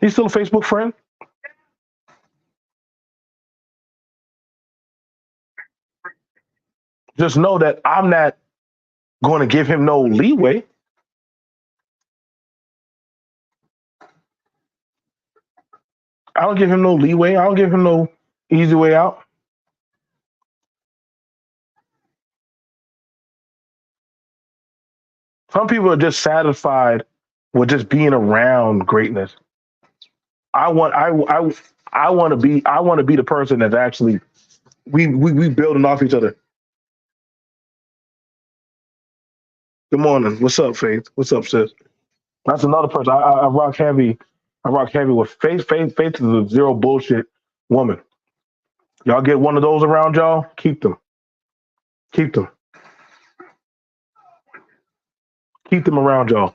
He's still a Facebook friend. Just know that I'm not going to give him no leeway. I don't give him no leeway. I don't give him no easy way out. Some people are just satisfied with just being around greatness. I want I want to be the person that's actually we building off each other. Good morning. What's up, Faith? What's up, sis? That's another person. I rock heavy. I rock heavy with Faith. Faith is a zero bullshit woman. Y'all get one of those around y'all. Keep them. Keep them. Keep them around y'all.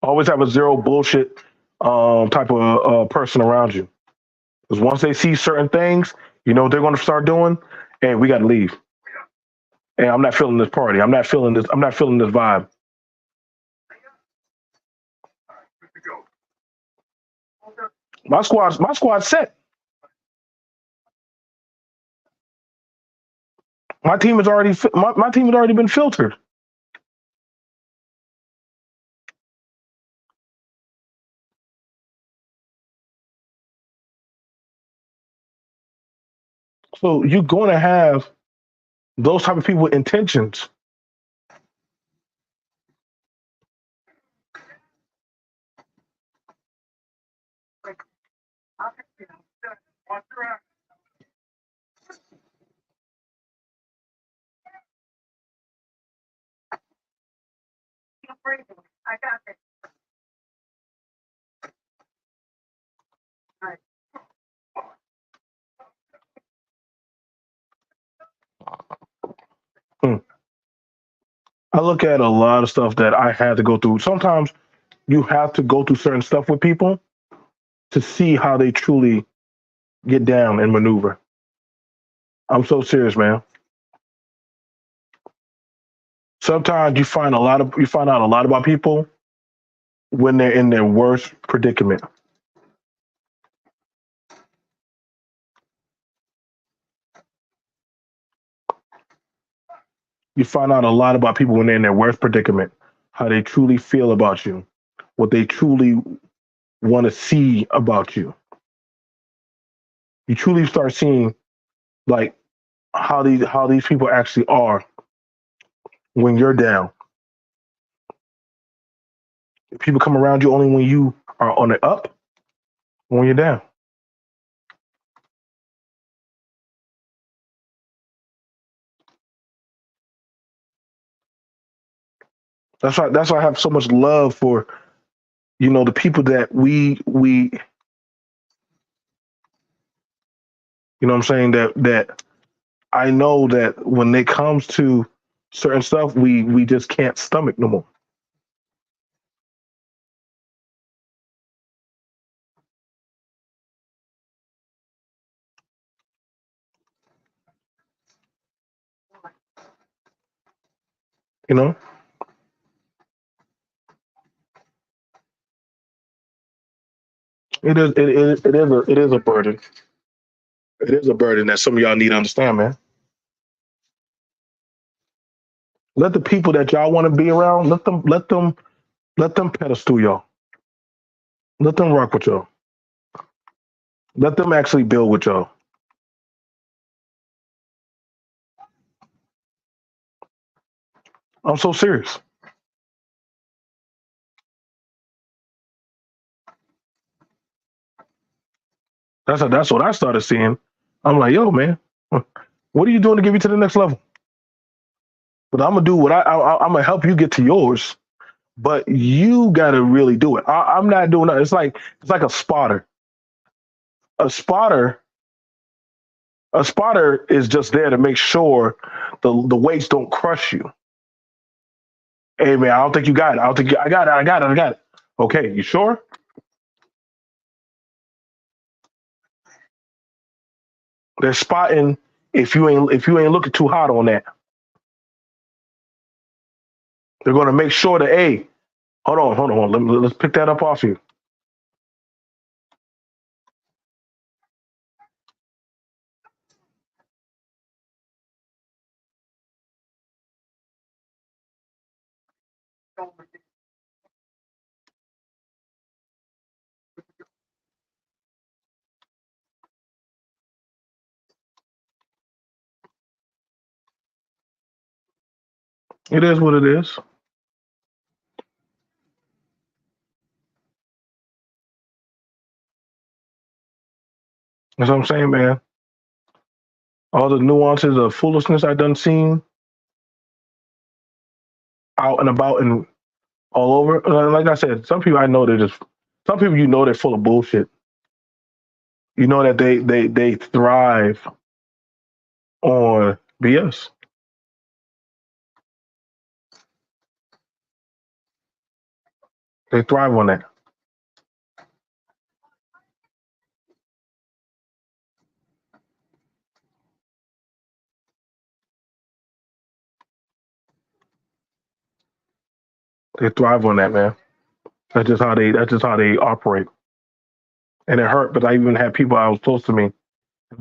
Always have a zero bullshit type of person around you. Because once they see certain things, you know what they're going to start doing. Hey, we got to leave. Hey, I'm not feeling this party. I'm not feeling this. I'm not feeling this vibe. My squad's set. My team has already been filtered. So you're going to have those type of people with intentions. Hmm. I look at a lot of stuff that I had to go through. Sometimes you have to go through certain stuff with people to see how they truly get down and maneuver. I'm so serious, man. Sometimes you find out a lot about people when they're in their worst predicament. You find out a lot about people when they're in their worst predicament, how they truly feel about you, what they truly want to see about you. You truly start seeing like how these people actually are when you're down. People come around you only when you are on the up, when you're down. That's why I have so much love for the people that we what I'm saying, that I know that when it comes to certain stuff, we just can't stomach no more. You know, it is a burden. It is a burden that some of y'all need to understand, man. Let the people that y'all want to be around, let them pedestal y'all. Let them rock with y'all. Let them actually build with y'all. I'm so serious. That's what I started seeing. I'm like, yo, man, what are you doing to get me to the next level? But I'm gonna do what I'm gonna help you get to yours. but you got to really do it. I'm not doing that. It's like a spotter. A spotter, a spotter is just there to make sure the weights don't crush you. Hey man, I don't think you got it. I don't think I got it. I got it. I got it. Okay, you sure? They're spotting if you ain't looking too hot on that. They're gonna make sure that hey, hold on. Let's pick that up off you. It is what it is. That's what I'm saying, man. All the nuances of foolishness I done seen out and about and all over. Like I said, some people I know they're just some people you know they're full of bullshit. You know that they thrive on BS. They thrive on that. They thrive on that, man. That's just how they operate. And it hurt, but I even had people I was close to me. And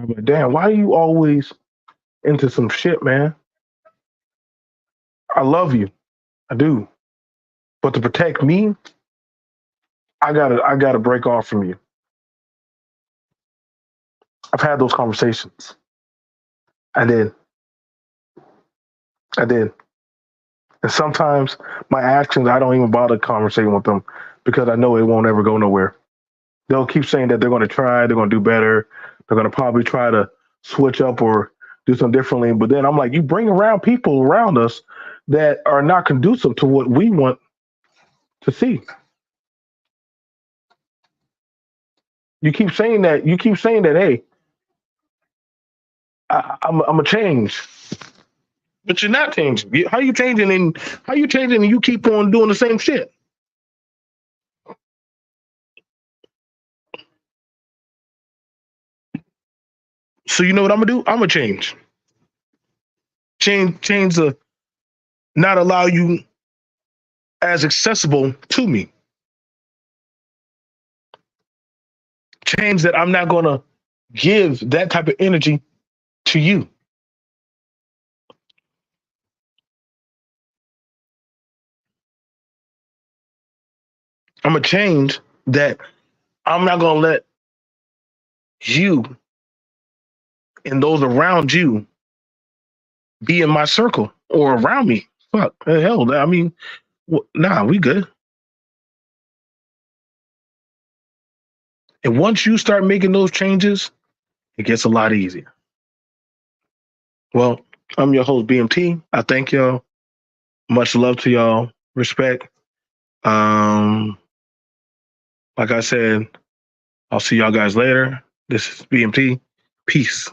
I'm like, damn, why are you always into some shit, man? I love you. I do. But to protect me, I gotta break off from you. I've had those conversations. I did. I did. And sometimes my actions, I don't even bother conversating with them because I know it won't ever go nowhere. They'll keep saying that they're going to try, they're going to do better, they're going to probably try to switch up or do something differently. But then I'm like, you bring around people around us that are not conducive to what we want to see. You keep saying that. You keep saying that. Hey, I'm a change, but you're not changing. How you changing? And how you changing? And you keep on doing the same shit. So you know what I'm gonna do? I'm gonna change. Change the not allow you as accessible to me. Change that I'm not gonna give that type of energy to you. I'm gonna change that I'm not gonna let you and those around you be in my circle or around me. Fuck, hell, I mean, nah, we good. And once you start making those changes, it gets a lot easier. Well, I'm your host, B.M.T. I thank y'all. Much love to y'all. Respect. Um, like I said, I'll see y'all guys later. This is B.M.T. Peace.